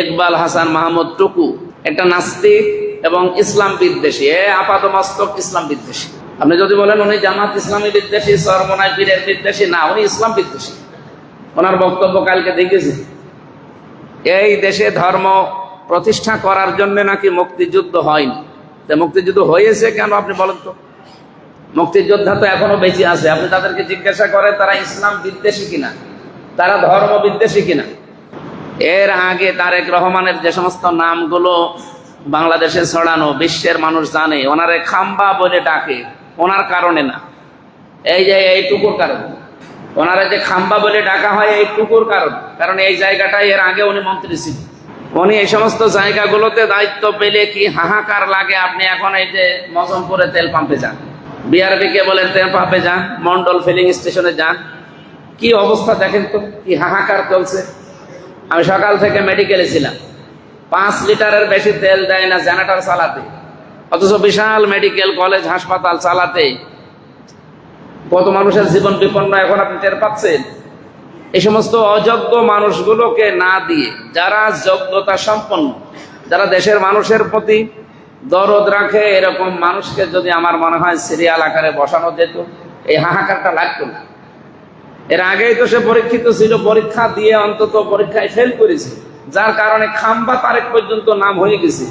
ইকবাল হাসান মাহমুদ টুকু একটা নাস্তিক এবং ইসলাম বিদ্বেষী, আপাতমস্তক ইসলাম বিদ্বেষী। আপনি যদি বলেন উনি জামাত ইসলামী বিদ্বেষী, চরমোনাই পীরের বিদ্বেষী, না, উনি ইসলাম বিদ্বেষী। ওনার বক্তব্য কালকে দেখেছি। এই দেশে ধর্ম প্রতিষ্ঠা করার জন্য নাকি মুক্তিযুদ্ধ হয়নি। মুক্তিযুদ্ধ হয়েছে কেন আপনি বলেন তো? মুক্তিযোদ্ধা তো এখনো বেঁচে আছে। আপনি তাদেরকে জিজ্ঞাসা করেন তারা ইসলাম বিদ্বেষী কিনা, তারা ধর্ম বিদ্বেষী কিনা। এর আগে তারেক রহমানের যে সমস্ত নামগুলো বাংলাদেশে ছড়ানো, বিশ্বের মানুষ জানে। ওনারে খাম্বা বলে ডাকে, ওনার কারণে না, এই যে এইটুকুর কারণে। ওনারে যে খাম্বা বলে ডাকা হয় এইটুকুর কারণ এই জায়গাটায় এর আগে উনি মন্ত্রী ছিলেন। উনি এই সমস্ত জায়গাগুলোতে দায়িত্ব পেলে কি হাহাকার লাগে। আপনি এখন এই যে মজমপুরে তেল পাম্পে যান, বিআরবি কে বলেন তেল পাম্পে যান, মন্ডল ফিলিং স্টেশনে যান, কি অবস্থা দেখেন তো, কি হাহাকার চলছে। আমি সকাল থেকে মেডিকেলে ছিলাম, 5 লিটারের বেশি তেল দেয় না জেনারেটর চালাতে, অথচ বিশাল মেডিকেল কলেজ হাসপাতাল চালাতে কত মানুষের জীবন বিপন্ন এখন আপনি টের পাচ্ছেন। এই সমস্ত অযোগ্য মানুষগুলোকে না দিয়ে যারা যোগ্যতা সম্পন্ন, যারা দেশের মানুষের প্রতি দরদ রাখে, এরকম মানুষকে যদি আমার মনে হয় সিরিয়াল আকারে বসানো যেত, এই হাহাকারটা লাগতো না। এর আগেই তো সে পরীক্ষিত ছিল, পরীক্ষা দিয়ে অন্তত পরীক্ষায় ফেল করেছে, যার কারণে খাম্বা তারেক পর্যন্ত নাম হয়ে গেছে।